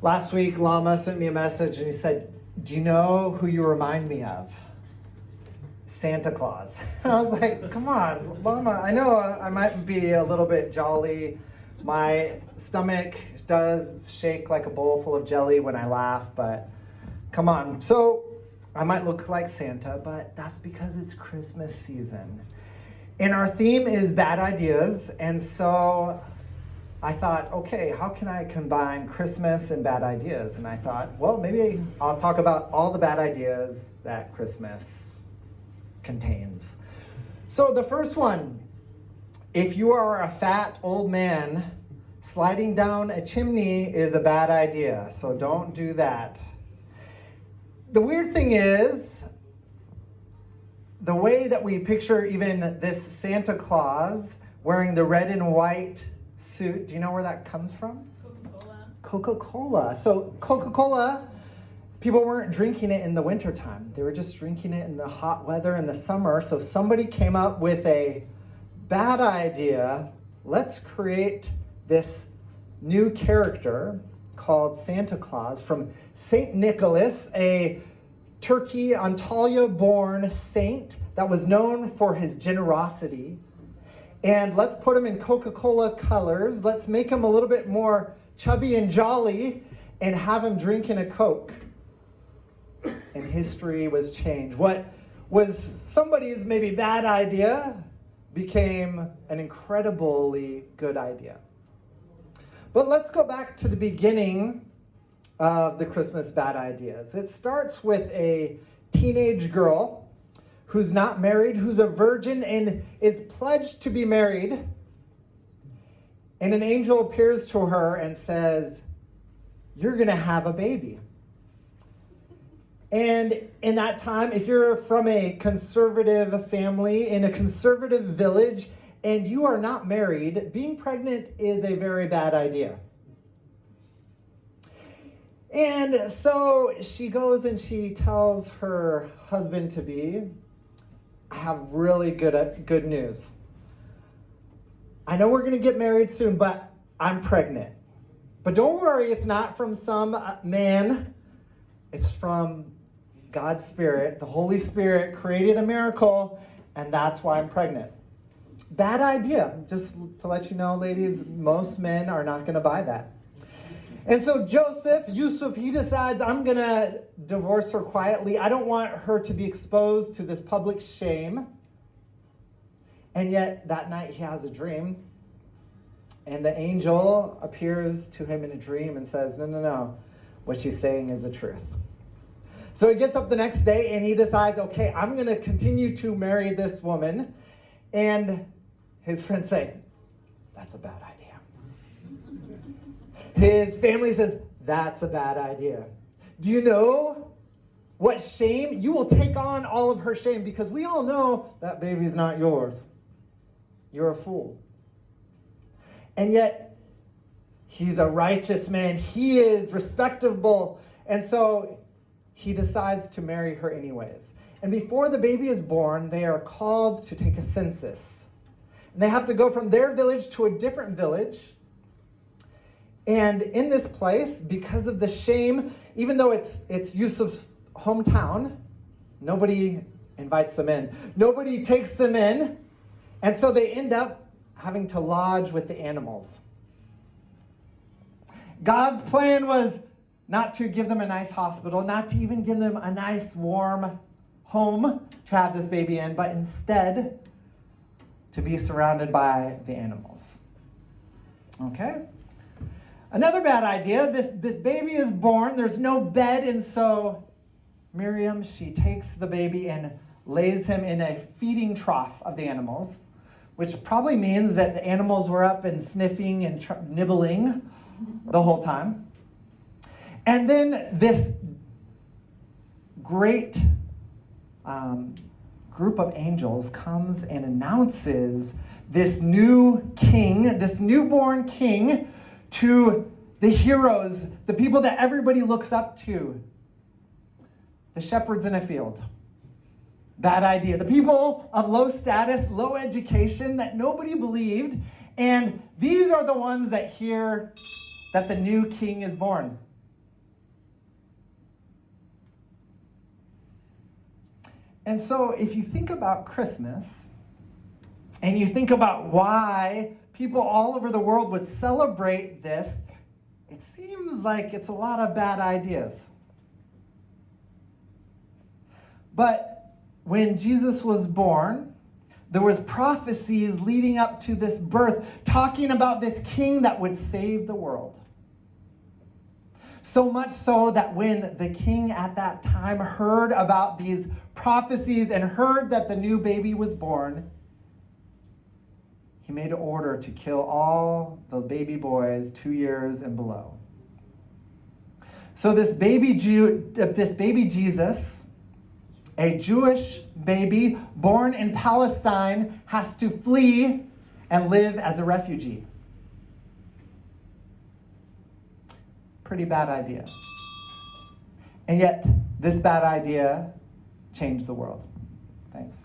Last week, Lama sent me a message and he said, "Do you know who you remind me of? Santa Claus." I was like, come on, Lama, I know I might be a little bit jolly. My stomach does shake like a bowl full of jelly when I laugh, but come on. So I might look like Santa, but that's because it's Christmas season. And our theme is bad ideas, and so I thought, okay, how can I combine Christmas and bad ideas? And I thought, well, maybe I'll talk about all the bad ideas that Christmas contains. So the first one, if you are a fat old man, sliding down a chimney is a bad idea, so don't do that. The weird thing is, the way that we picture even this Santa Claus wearing the red and white suit, do you know where that comes from? Coca-Cola. Coca-Cola. So Coca-Cola, people weren't drinking it in the wintertime. They were just drinking it in the hot weather in the summer. So somebody came up with a bad idea. Let's create this new character called Santa Claus from St. Nicholas, a Turkey, Antalya-born saint that was known for his generosity. And let's put him in Coca-Cola colors. Let's make him a little bit more chubby and jolly and have him drinking a Coke. And history was changed. What was somebody's maybe bad idea became an incredibly good idea. But let's go back to the beginning of the Christmas bad ideas. It starts with a teenage girl who's not married, who's a virgin and is pledged to be married. And an angel appears to her and says, "You're going to have a baby." And in that time, if you're from a conservative family in a conservative village and you are not married, being pregnant is a very bad idea. And so she goes and she tells her husband-to-be, "I have really good news. I know we're going to get married soon, but I'm pregnant. But don't worry, it's not from some man. It's from God's Spirit. The Holy Spirit created a miracle, and that's why I'm pregnant." Bad idea. Just to let you know, ladies, most men are not going to buy that. And so Yusuf, he decides, I'm going to divorce her quietly. I don't want her to be exposed to this public shame. And yet that night he has a dream. And the angel appears to him in a dream and says, no. What she's saying is the truth. So he gets up the next day and he decides, okay, I'm going to continue to marry this woman. And his friends say, that's a bad idea. His family says, that's a bad idea. Do you know what shame? You will take on all of her shame because we all know that baby's not yours. You're a fool. And yet, he's a righteous man. He is respectable. And so he decides to marry her anyways. And before the baby is born, they are called to take a census. And they have to go from their village to a different village. And in this place, because of the shame, even though it's Yusuf's hometown, nobody invites them in. Nobody takes them in. And so they end up having to lodge with the animals. God's plan was not to give them a nice hospital, not to even give them a nice warm home to have this baby in, but instead to be surrounded by the animals. Okay? Another bad idea, this baby is born, there's no bed, and so Miriam, she takes the baby and lays him in a feeding trough of the animals, which probably means that the animals were up and sniffing and nibbling the whole time. And then this great group of angels comes and announces this new king, this newborn king, to the heroes, the people that everybody looks up to, the shepherds in a field. Bad idea. The people of low status, low education that nobody believed, and these are the ones that hear that the new king is born. And so if you think about Christmas, and you think about why people all over the world would celebrate this, it seems like it's a lot of bad ideas. But when Jesus was born, there was prophecies leading up to this birth, talking about this king that would save the world. So much so that when the king at that time heard about these prophecies and heard that the new baby was born, he made an order to kill all the baby boys 2 years and below. So this baby Jesus, a Jewish baby born in Palestine, has to flee and live as a refugee. Pretty bad idea. And yet, this bad idea changed the world. Thanks.